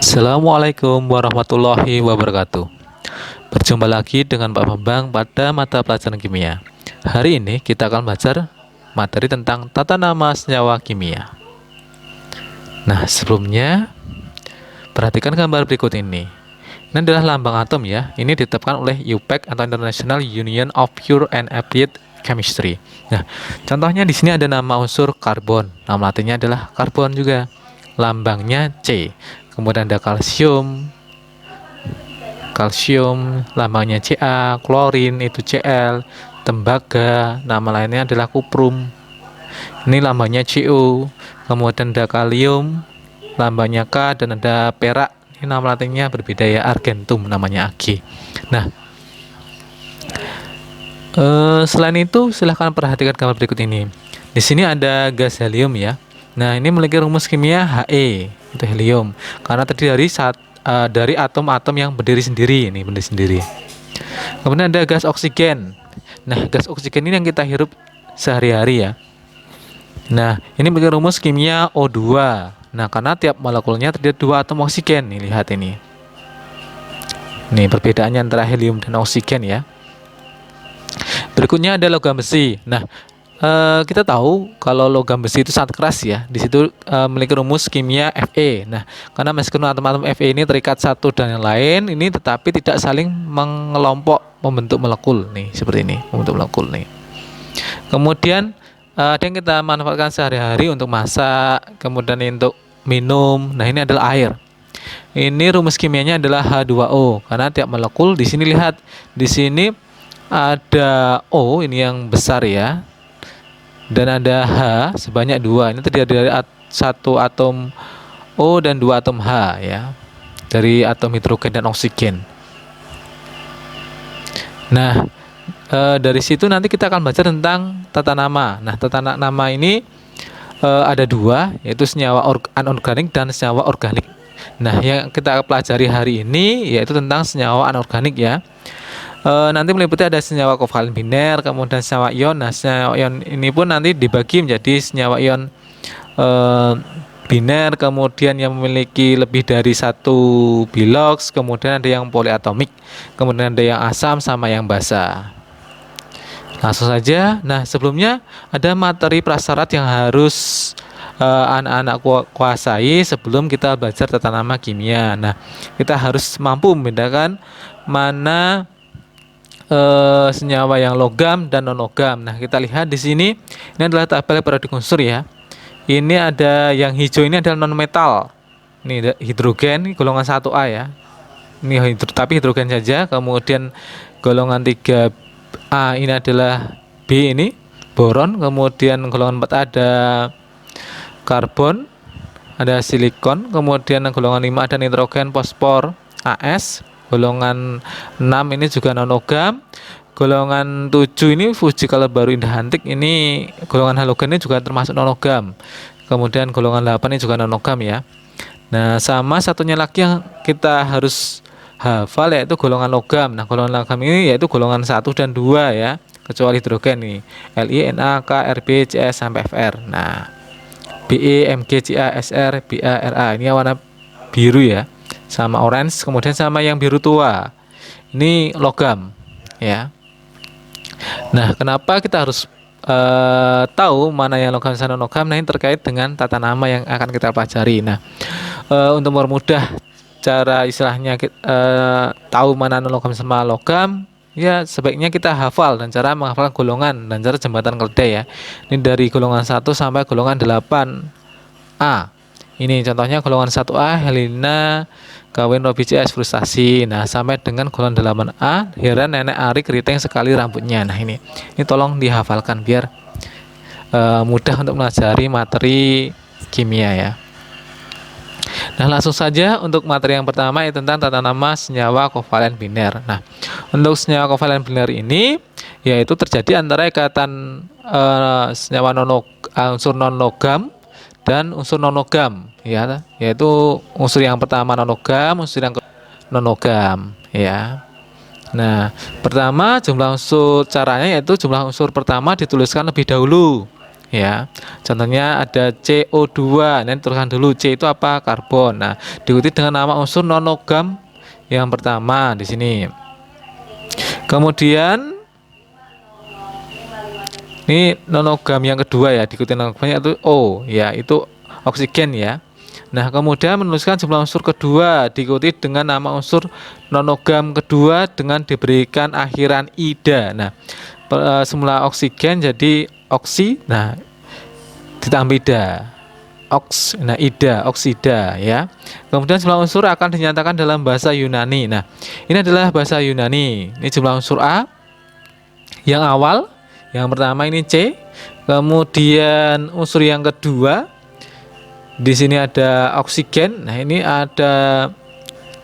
Assalamualaikum warahmatullahi wabarakatuh. Berjumpa lagi dengan Pak Bambang pada mata pelajaran kimia. Hari ini kita akan belajar materi tentang tata nama senyawa kimia. Nah, sebelumnya perhatikan gambar berikut ini. Ini adalah lambang atom ya. Ini ditetapkan oleh IUPAC atau International Union of Pure and Applied Chemistry. Nah, contohnya di sini ada nama unsur karbon. Nama latinnya adalah karbon juga. Lambangnya C. Kemudian ada kalsium, lambangnya Ca, klorin itu Cl, tembaga, nama lainnya adalah kuprum. Ini lambangnya Cu. Kemudian ada kalium, lambangnya K, dan ada perak. Ini nama latinnya berbeda ya, argentum namanya Ag. Nah, selain itu silahkan perhatikan gambar berikut ini. Di sini ada gas helium ya. Nah, ini memiliki rumus kimia He, itu helium. Karena terdiri dari atom-atom yang berdiri sendiri, ini berdiri sendiri. Kemudian ada gas oksigen. Nah, gas oksigen ini yang kita hirup sehari-hari ya. Nah, ini memiliki rumus kimia O2. Nah, karena tiap molekulnya terdiri dari 2 atom oksigen. Nih, lihat ini. Nih, perbedaannya antara helium dan oksigen ya. Berikutnya ada logam besi. Nah, kita tahu kalau logam besi itu sangat keras ya. Di situ memiliki rumus kimia Fe. Nah, karena meskipun atom-atom Fe ini terikat satu dan yang lain, ini tetapi tidak saling mengelompok membentuk molekul nih, seperti ini, membentuk molekul nih. Kemudian ada yang kita manfaatkan sehari-hari untuk masak, kemudian untuk minum. Nah, ini adalah air. Ini rumus kimianya adalah H2O. Karena tiap molekul di sini lihat, di sini ada O ini yang besar ya. Dan ada H sebanyak 2. Ini terdiri dari satu atom O dan 2 atom H ya. Dari atom hidrogen dan oksigen. Nah, dari situ nanti kita akan belajar tentang tata nama. Nah, tata nama ini ada 2, yaitu senyawa anorganik dan senyawa organik. Nah, yang kita pelajari hari ini yaitu tentang senyawa anorganik ya. Nanti meliputi ada senyawa kovalen biner, kemudian senyawa ion. Nah, senyawa ion ini pun nanti dibagi menjadi senyawa ion biner, kemudian yang memiliki lebih dari 1 bilox, kemudian ada yang poliatomik, kemudian ada yang asam sama yang basa. Langsung saja. Nah, sebelumnya ada materi prasyarat yang harus anak-anak kuasai sebelum kita belajar tata nama kimia. Nah, kita harus mampu membedakan mana senyawa yang logam dan non logam. Nah, kita lihat di sini ini adalah tabel periodik unsur ya. Ini ada yang hijau, ini adalah non metal. Ini hidrogen golongan 1A ya. Ini tapi hidrogen saja. Kemudian golongan 3A ini adalah B, ini boron. Kemudian golongan 4 ada karbon, ada silikon. Kemudian golongan 5 ada nitrogen, fosfor, AS. Golongan 6 ini juga non logam. Golongan 7 ini Fuji Color baru indah antik. Ini golongan halogen ini juga termasuk non logam. Kemudian golongan 8 ini juga non logam ya. Nah, sama satunya lagi yang kita harus hafal yaitu golongan logam. Nah, golongan logam ini yaitu golongan 1 dan 2 ya, kecuali hidrogen nih. Li, Na, K, Rb, Cs sampai Fr. Nah, Be, Mg, Ca, Sr, Ba, Ra. Ini warna biru ya. Sama orange, kemudian sama yang biru tua. Ini logam ya. Nah, kenapa kita harus tahu mana yang logam dan non logam? Nah, ini terkait dengan tata nama yang akan kita pelajari. Nah, untuk mempermudah cara istilahnya tahu mana non logam sama logam, ya sebaiknya kita hafal dan cara menghafal golongan dan cara jembatan keledai ya. Ini dari golongan 1 sampai golongan 8A. Ini contohnya golongan 1A Helena kawin Robi CS frustasi. Nah, sampai dengan golongan 8A heran nenek Ari keriting sekali rambutnya. Nah, ini tolong dihafalkan biar mudah untuk melajari materi kimia ya. Nah, langsung saja untuk materi yang pertama yaitu tentang tata nama senyawa kovalen biner. Nah, untuk senyawa kovalen biner ini yaitu terjadi antara ikatan senyawa unsur non logam dan unsur non logam ya, yaitu unsur yang pertama non logam, unsur yang non logam ya. Nah, pertama jumlah unsur caranya yaitu jumlah unsur pertama dituliskan lebih dahulu. ya. Contohnya ada CO2. Nah, tuliskan dulu C itu apa? Karbon. Nah, diikuti dengan nama unsur non-logam yang pertama di sini. Kemudian ini non-logam yang kedua ya, diikuti non-logamnya itu O ya, itu oksigen ya. Nah, kemudian menuliskan jumlah unsur kedua diikuti dengan nama unsur non-logam kedua dengan diberikan akhiran ida. Nah, semula oksigen jadi oksi, nah ditambah ida. Nah, ida, oksida ya. Kemudian jumlah unsur akan dinyatakan dalam bahasa Yunani. Nah, ini adalah bahasa Yunani. Ini jumlah unsur A yang awal, yang pertama ini C. Kemudian unsur yang kedua di sini ada oksigen. Nah, ini ada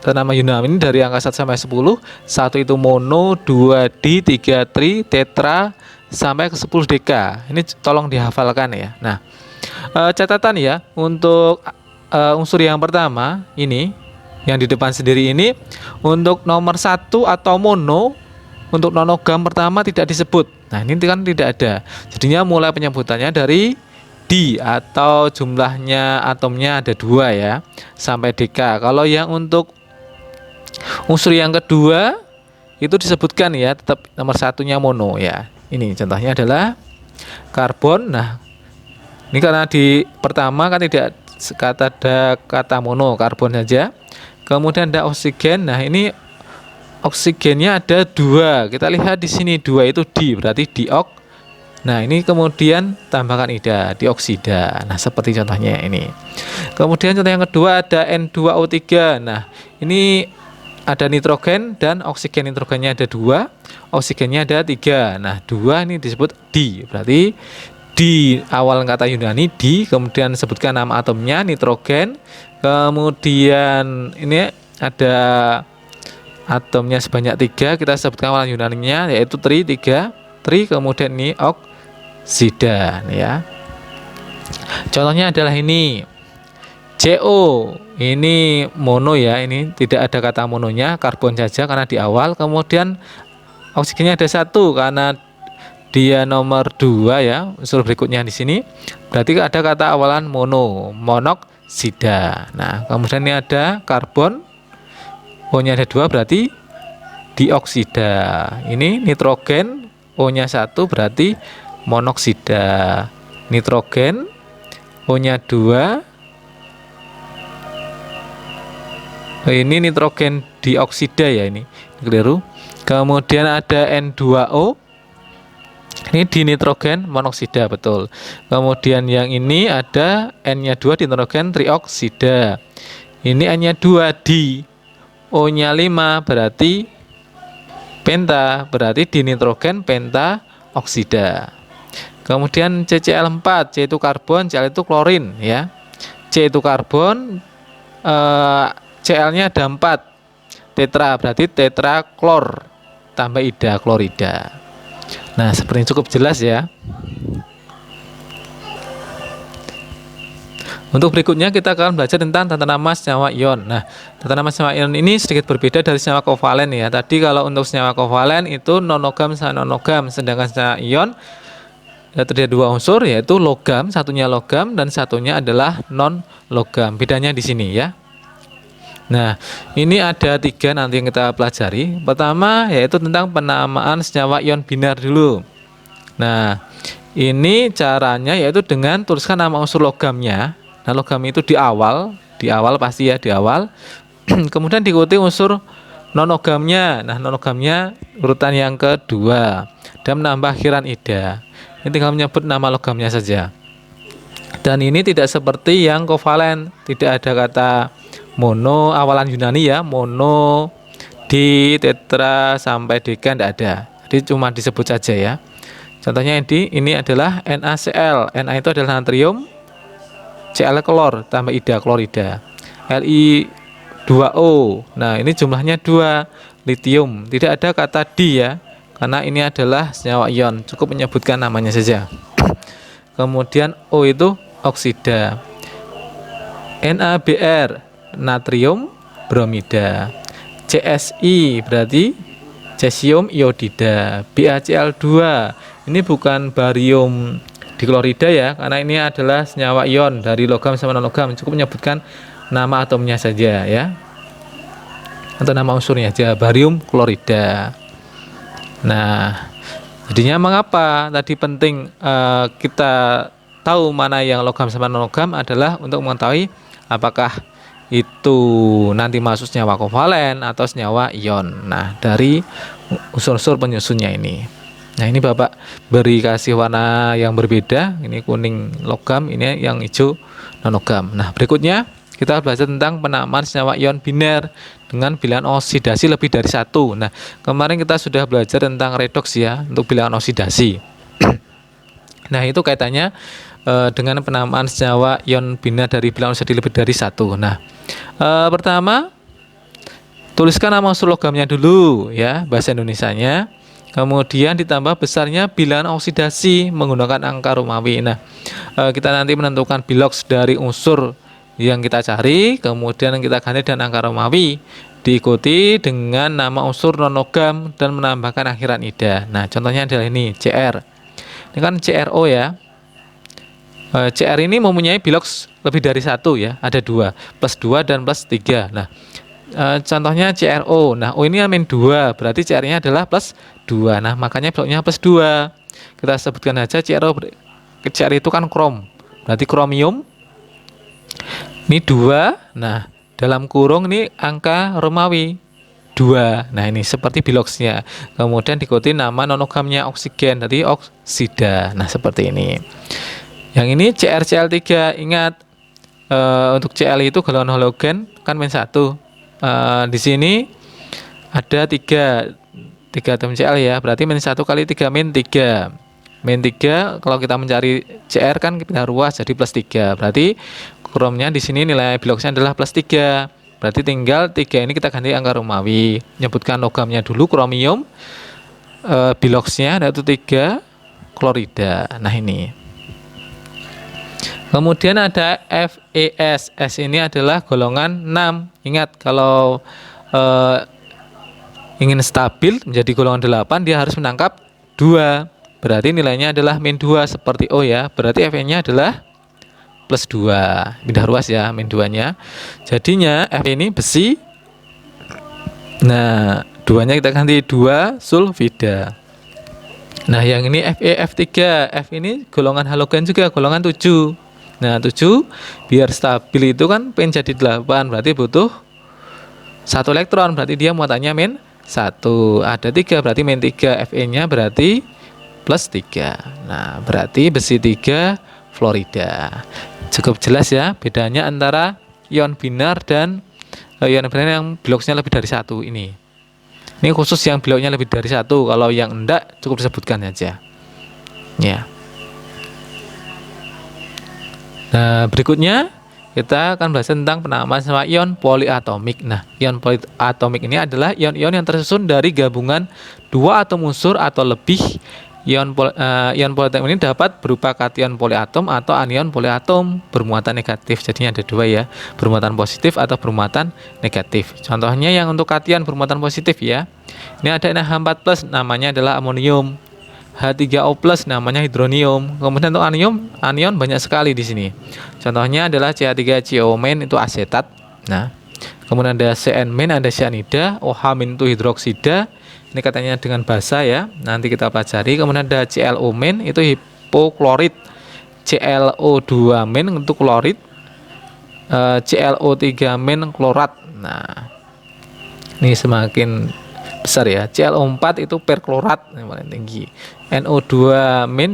nama Yunani ini dari angka 1 sampai 10. 1 itu mono, 2 di, 3 tri, tetra sampai ke 10 deka. Ini tolong dihafalkan ya. Nah, catatan ya untuk unsur yang pertama ini yang di depan sendiri ini untuk nomor 1 atau mono untuk non-logam pertama tidak disebut. Nah, ini kan tidak ada. Jadinya mulai penyebutannya dari di atau jumlahnya atomnya ada 2 ya sampai dk. Kalau yang untuk unsur yang kedua itu disebutkan ya, tetap nomor satunya mono ya. Ini contohnya adalah karbon. Nah, ini karena di pertama kan tidak ada kata mono, karbon saja. Kemudian ada oksigen. Nah, ini oksigennya ada 2. Kita lihat di sini 2 itu di, berarti diok. Nah, ini kemudian tambahkan ida, dioksida. Nah, seperti contohnya ini. Kemudian contoh yang kedua ada N2O3. Nah, ini ada nitrogen dan oksigen. Nitrogennya ada 2, oksigennya ada 3. Nah, 2 ini disebut di, berarti di awal kata Yunani di, kemudian sebutkan nama atomnya nitrogen. Kemudian ini ada atomnya sebanyak 3, kita sebutkan awal Yunaninya yaitu tri, 3 tri, kemudian ini oksida ya. Contohnya adalah ini CO, ini mono ya, ini tidak ada kata mononya, karbon saja karena di awal. Kemudian oksigennya ada 1 karena dia nomor 2 ya, unsur berikutnya di sini. Berarti ada kata awalan mono, monoksida. Nah, kemudian ini ada karbon, O-nya ada 2 berarti dioksida. Ini nitrogen, O-nya 1 berarti monoksida. Nitrogen, O-nya 2. Ini nitrogen dioksida ya, ini keliru. Kemudian ada N2O. Ini di nitrogen monoksida, betul. Kemudian yang ini ada N-nya 2 di nitrogen trioksida. Ini N-nya 2 di, O-nya 5 berarti penta, berarti di nitrogen penta oksida. Kemudian CCl4, C itu karbon, Cl itu klorin ya. C itu karbon, Cl-nya ada 4, tetra berarti tetraklor tambah ida, klorida. Nah, seperti cukup jelas ya. Untuk berikutnya kita akan belajar tentang tata nama senyawa ion. Nah, tata nama senyawa ion ini sedikit berbeda dari senyawa kovalen ya. Tadi kalau untuk senyawa kovalen itu non-logam sama non-logam, sedangkan senyawa ion terdapat 2 unsur yaitu logam, satunya logam dan satunya adalah non-logam. Bedanya di sini ya. Nah, ini ada 3 nanti yang kita pelajari. Pertama yaitu tentang penamaan senyawa ion binar dulu. Nah, ini caranya yaitu dengan tuliskan nama unsur logamnya. Nah, logam itu di awal pasti ya, di awal. Kemudian diikuti unsur non-logamnya. Nah, non-logamnya urutan yang kedua dan menambah akhiran ida. Ini tinggal menyebut nama logamnya saja. Dan ini tidak seperti yang kovalen, tidak ada kata mono awalan Yunani ya, mono di, tetra sampai deka tidak ada. Jadi cuma disebut saja ya. Contohnya ini adalah NaCl. Na itu adalah natrium, Cl klor tambah ida, klorida. Li2O. Nah, ini jumlahnya 2, litium. Tidak ada kata di ya, karena ini adalah senyawa ion, cukup menyebutkan namanya saja. Kemudian O itu oksida. NaBr, natrium bromida. CSI berarti cesium iodida. BaCl2 ini bukan barium diklorida ya, karena ini adalah senyawa ion dari logam sama non logam, cukup menyebutkan nama atomnya saja ya, atau nama unsurnya aja, barium klorida. Nah, jadinya mengapa tadi penting kita tahu mana yang logam sama non logam adalah untuk mengetahui apakah itu nanti masuk senyawa kovalen atau senyawa ion. Nah, dari unsur-unsur penyusunnya ini. Nah, ini Bapak beri kasih warna yang berbeda. Ini kuning logam, ini yang hijau non logam. Nah, berikutnya kita belajar tentang penamaan senyawa ion biner dengan bilangan oksidasi lebih dari 1. Nah, kemarin kita sudah belajar tentang redoks ya, untuk bilangan oksidasi. Nah, itu kaitannya dengan penamaan senyawa ion biner dari bilangan oksidasi lebih dari 1. Nah, pertama tuliskan nama unsur logamnya dulu ya, bahasa Indonesianya. Kemudian ditambah besarnya bilangan oksidasi menggunakan angka Romawi. Nah, kita nanti menentukan biloks dari unsur yang kita cari, kemudian kita ganti dengan angka Romawi, diikuti dengan nama unsur non logam dan menambahkan akhiran ida. Nah, contohnya adalah ini Cr. Ini kan CRO ya. Cr ini mempunyai biloks lebih dari 1 ya, ada 2, plus 2 dan plus 3. Nah, contohnya CRO. Nah, O ini min 2, berarti CR-nya adalah plus 2. Nah, makanya biloknya plus 2. Kita sebutkan aja CRO. CR itu kan krom, berarti kromium. Ini 2. Nah, dalam kurung ini angka Romawi 2. Nah, ini seperti biloksnya. Kemudian diikuti nama non-logamnya oksigen, tadi oksida. Nah, seperti ini. Yang ini CrCl3. Ingat, untuk Cl itu golongan halogen kan min 1. Di sini ada 3 atom Cl ya, berarti min 1 kali 3 min 3. Min 3 kalau kita mencari Cr kan pindah ruas jadi plus 3. Berarti kromnya di sini nilai biloksnya adalah plus 3. Berarti tinggal 3 ini kita ganti angka Romawi. Menyebutkan logamnya dulu kromium, biloksnya yaitu 3 klorida. Nah, ini. Kemudian ada FeS. S ini adalah golongan 6. Ingat, kalau ingin stabil menjadi golongan 8, dia harus menangkap 2. Berarti nilainya adalah min 2 seperti O ya. Berarti Fe-nya adalah plus 2. Pindah ruas ya, min 2-nya. Jadinya Fe ini besi. Nah, 2-nya kita ganti 2 sulfida. Nah, yang ini FeF3. F ini golongan halogen juga, golongan 7. Nah, 7 biar stabil itu kan pengen jadi 8, berarti butuh 1 elektron, berarti dia muatannya min 1. Ada 3, berarti min 3. Fe-nya berarti plus 3. Nah, berarti besi 3 fluorida. Cukup jelas ya bedanya antara ion binar dan ion binar yang biloksnya lebih dari 1 ini. Ini khusus yang biloknya lebih dari 1. Kalau yang enggak cukup disebutkan saja. Ya. Nah, berikutnya kita akan bahas tentang penamaan senyawa ion poliatomik. Nah, ion poliatomik ini adalah ion-ion yang tersusun dari gabungan 2 atom unsur atau lebih. Ion poliatom ini dapat berupa kation poliatom atau anion poliatom bermuatan negatif. Jadinya ada 2 ya, bermuatan positif atau bermuatan negatif. Contohnya yang untuk kation bermuatan positif ya. Ini ada NH4+, namanya adalah amonium. H3O+ namanya hidronium. Kemudian untuk anion banyak sekali di sini. Contohnya adalah CH3CO- itu asetat. Nah, kemudian ada CN- ada cyanida, OH- itu hidroksida. Ini katanya dengan basa ya. Nanti kita pelajari. Kemudian ada ClO- itu hipoklorit. ClO2- untuk klorit. ClO3- klorat. Nah, ini semakin besar ya. ClO4 itu perklorat yang paling tinggi. NO2-,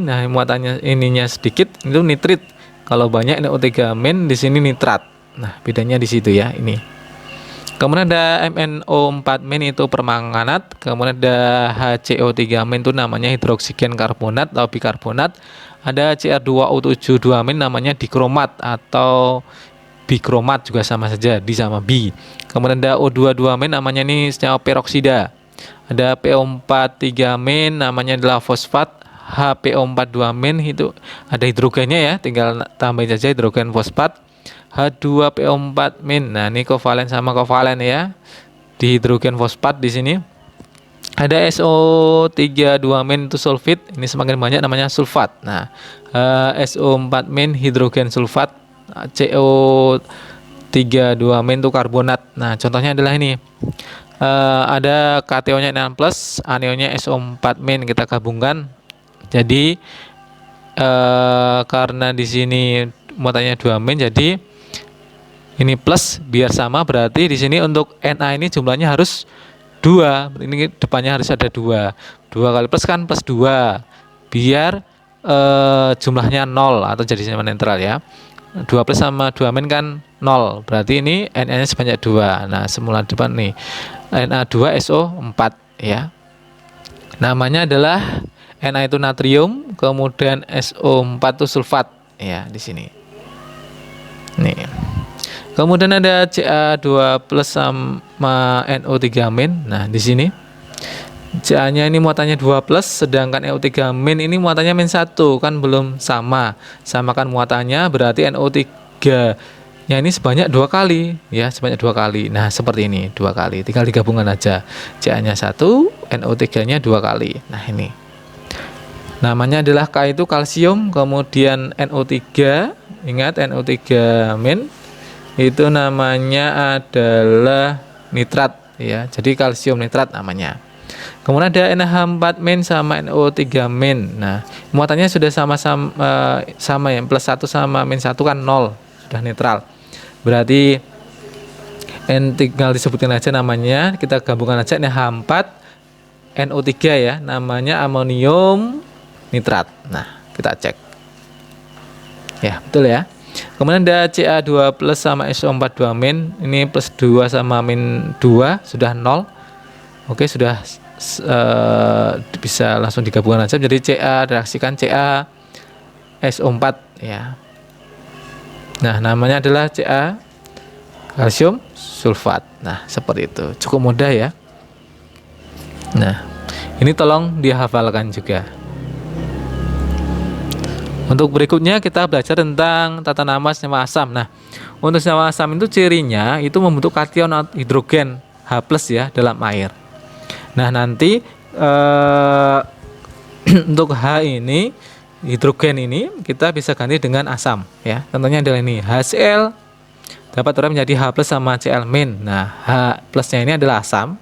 nah muatannya ininya sedikit itu nitrit. Kalau banyak NO3- di sini nitrat. Nah, bedanya di situ ya ini. Kemudian ada MnO4- itu permanganat. Kemudian ada HCO3- itu namanya hidroksigen karbonat atau bikarbonat. Ada Cr2O72- namanya dikromat atau bikromat, juga sama saja, di sama bi. Kemudian ada O22- namanya ini senyawa peroksida. Ada PO43- namanya adalah fosfat. HPO42- itu ada hidrogennya ya, tinggal tambahin saja hidrogen fosfat. H2PO4-. Nah, ini kovalen sama kovalen ya. Di hidrogen fosfat di sini. Ada SO32- itu sulfit, ini semakin banyak namanya sulfat. Nah, SO4- hidrogen sulfat, CO32- itu karbonat. Nah, contohnya adalah ini. Ada kationnya Na+, anionnya SO4- kita gabungkan. Jadi karena di sini muatannya 2-, jadi ini plus biar sama, berarti di sini untuk Na ini jumlahnya harus 2, ini depannya harus ada 2 kali plus kan plus 2, biar jumlahnya 0 atau jadi sama netral ya. 2 plus sama 2- kan 0, berarti ini Na nya sebanyak 2. Nah, semula depan nih Na2SO4 ya, namanya adalah Na itu natrium, kemudian SO4 itu sulfat ya di sini nih. Kemudian ada Ca2+ sama NO3-. Nah, di sini Ca-nya ini muatannya 2+, sedangkan NO3- ini muatannya -1, kan belum sama. Samakan muatannya, berarti NO3-nya ini sebanyak 2 kali ya, sebanyak 2 kali. Nah, seperti ini 2 kali. Tinggal digabungkan aja. Ca-nya 1, NO3-nya 2 kali. Nah, ini. Namanya adalah K itu kalsium, kemudian NO3, ingat NO3- itu namanya adalah nitrat ya, jadi kalsium nitrat namanya. Kemudian ada NH4- sama NO3-. Nah, muatannya sudah sama ya, +1 sama -1 kan 0, sudah netral. Berarti tinggal disebutkan aja namanya, kita gabungkan aja NH4 NO3 ya, namanya amonium nitrat. Nah, kita cek ya, betul ya. Kemudian ada Ca2+ sama SO4 2-, ini +2 sama -2 sudah 0. Oke, sudah bisa langsung digabungkan aja. Jadi Ca reaksikan Ca SO4 ya. Nah, namanya adalah Ca kalsium sulfat. Nah, seperti itu. Cukup mudah ya. Nah, ini tolong dihafalkan juga. Untuk berikutnya kita belajar tentang tata nama senyawa asam. Nah, untuk senyawa asam itu cirinya itu membentuk kation hidrogen H+ ya dalam air. Nah, nanti untuk H ini, hidrogen ini kita bisa ganti dengan asam ya. Contohnya adalah ini HCl dapat terus menjadi H+ sama Cl-. Nah, H+-nya ini adalah asam,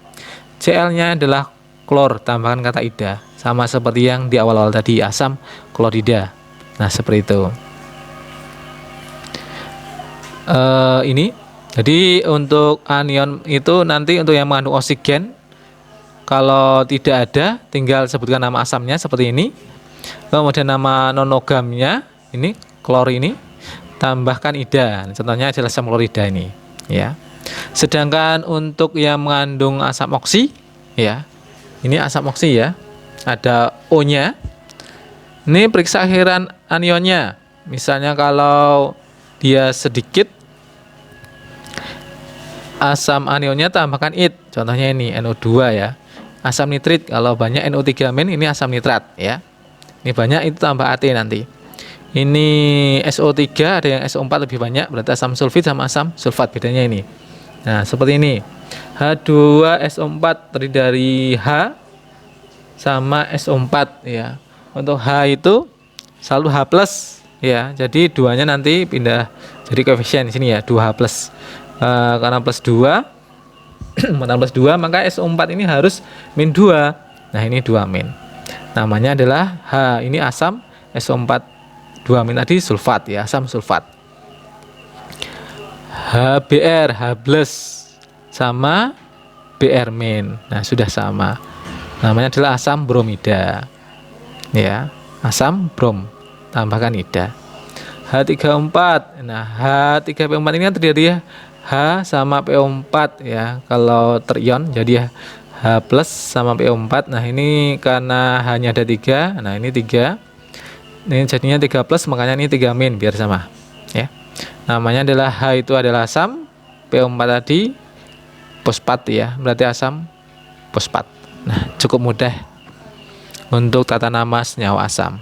Cl-nya adalah klor, tambahkan kata ida. Sama seperti yang di awal-awal tadi, asam klorida. Nah, seperti itu. Ini jadi untuk anion itu nanti untuk yang mengandung oksigen, kalau tidak ada tinggal sebutkan nama asamnya seperti ini. Kemudian nama nonogamnya ini klor ini, tambahkan ida. Contohnya adalah asam klorida ini ya. Sedangkan untuk yang mengandung asam oksi ya, ini asam oksi ya, ada O-nya. Ini periksa akhiran anionnya. Misalnya kalau dia sedikit, asam anionnya tambahkan it. Contohnya ini NO2 ya. Asam nitrit, kalau banyak NO3-, ini asam nitrat ya. Ini banyak, itu tambah AT nanti. Ini SO3, ada yang SO4 lebih banyak, berarti asam sulfit sama asam sulfat, bedanya ini. Nah, seperti ini. H2SO4 terdiri dari H sama SO4 ya. Untuk H itu selalu H+ ya. Jadi duanya nanti pindah jadi koefisien di sini ya, 2H+. Karena +2 menambah +2 maka SO4 ini harus -2. Nah, ini 2-. Namanya adalah H ini asam, SO4 2- tadi sulfat ya, asam sulfat. HBr H+ sama Br-. Nah, sudah sama. Namanya adalah asam bromida. Ya, asam brom, tambahkan ida. H3O4. Nah, H3PO4 ini kan terdiri dari H sama PO4 ya. Kalau terion jadi H+ sama PO4. Nah, ini karena hanya ada 3. Nah, ini 3. Ini jadinya 3+, makanya ini 3- biar sama ya. Namanya adalah H itu adalah asam, PO4 tadi fosfat ya, berarti asam fosfat. Nah, cukup mudah untuk tata nama senyawa asam.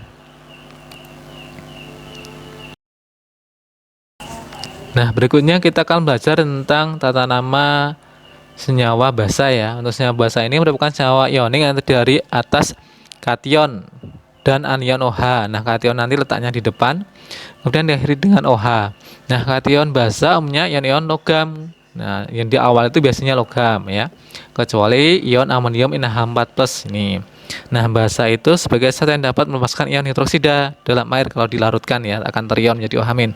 Nah, berikutnya kita akan belajar tentang tata nama senyawa basa ya. Untuk senyawa basa ini merupakan senyawa ionik yang terdiri atas kation dan anion OH. Nah, kation nanti letaknya di depan, kemudian diakhiri dengan OH. Nah, kation basa umumnya ion-ion logam. Nah, yang di awal itu biasanya logam ya, kecuali ion amonium NH4+ ini. Nah, basa itu sebagai zat yang dapat melepaskan ion hidroksida dalam air kalau dilarutkan ya, akan terion menjadi OH-.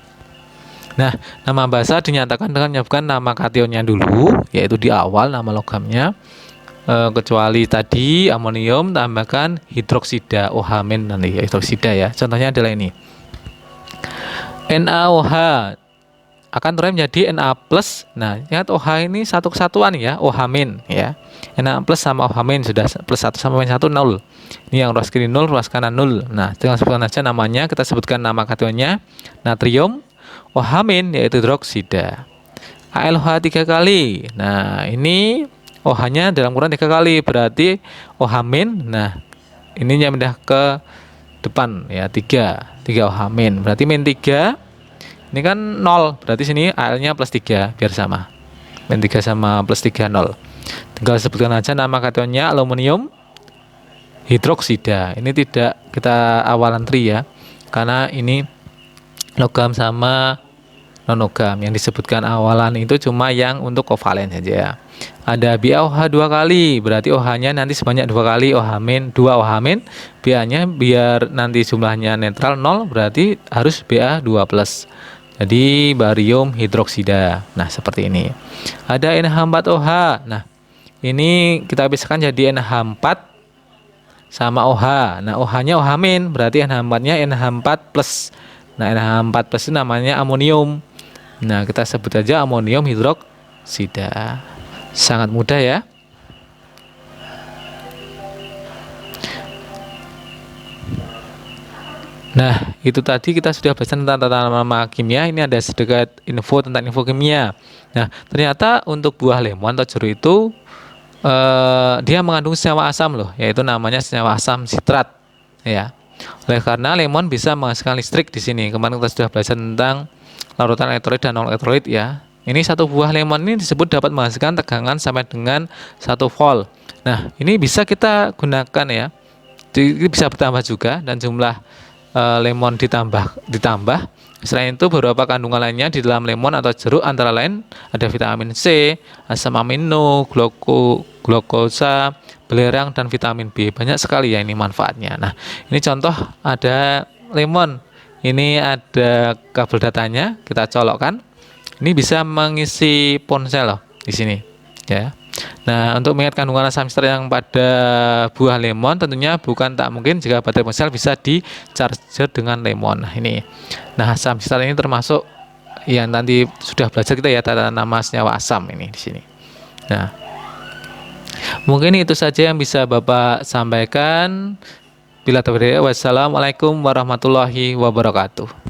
Nah, nama basa dinyatakan dengan menyebutkan nama kationnya dulu, yaitu di awal nama logamnya. Kecuali tadi amonium tambahkan hidroksida OH- nanti ya, hidroksida ya. Contohnya adalah ini. NaOH akan terion menjadi Na+. Nah, ingat OH ini satu kesatuan ya, OH- ya. Na+ sama OH- sudah plus 1 sama -1 0. Ini yang ruas kiri 0, ruas kanan 0. Nah, tinggal sebutkan aja namanya, kita sebutkan nama kationnya natrium, OH- yaitu hidroksida. AlOH 3 kali. Nah, ini OH-nya dalam kurang 3 kali, berarti OH-. Nah, ininya pindah ke depan ya, 3 OH-, berarti -3. Ini kan 0, berarti sini Al-nya +3 biar sama. -3 sama +3 0. Tinggal sebutkan aja nama kationnya aluminium hidroksida. Ini tidak kita awalan tri ya, karena ini logam sama non-logam. Yang disebutkan awalan itu cuma yang untuk kovalen saja. Ada BaOH 2 kali, berarti OH-nya nanti sebanyak 2 kali, OH-, 2 OH-, Ba-nya biar nanti jumlahnya netral 0, berarti harus Ba2+. Jadi barium hidroksida. Nah, seperti ini. Ada NH4OH. Nah, ini kita pisahkan jadi NH4 sama OH. Nah, OH-nya OH-, berarti NH4-nya NH4+. Nah, NH4+ itu namanya amonium. Nah, kita sebut aja amonium hidroksida. Sangat mudah ya. Nah, itu tadi kita sudah belajar tentang tata nama kimia. Ini ada sedikit info tentang info kimia. Nah, ternyata untuk buah lemon atau jeruk itu dia mengandung senyawa asam loh, yaitu namanya senyawa asam sitrat ya. Oleh karena lemon bisa menghasilkan listrik di sini. Kemarin kita sudah belajar tentang larutan elektrolit dan non elektrolit ya. Ini satu buah lemon ini disebut dapat menghasilkan tegangan sampai dengan 1 volt. Nah, ini bisa kita gunakan ya. Ini bisa bertambah juga, dan jumlah lemon ditambah. Selain itu, beberapa kandungan lainnya di dalam lemon atau jeruk antara lain ada vitamin C, asam amino, glukosa, belerang, dan vitamin B. Banyak sekali ya ini manfaatnya. Nah, ini contoh ada lemon. Ini ada kabel datanya, kita colokkan. Ini bisa mengisi ponsel loh di sini ya. Nah, untuk mengingat kandungan asam sitrat yang pada buah lemon, tentunya bukan tak mungkin jika baterai ponsel bisa di charger dengan lemon. Nah, ini. Nah, asam sitrat ini termasuk yang nanti sudah belajar kita ya, tata nama senyawa asam ini di sini. Nah, mungkin itu saja yang bisa Bapak sampaikan. Bila taufiq, wassalamualaikum warahmatullahi wabarakatuh.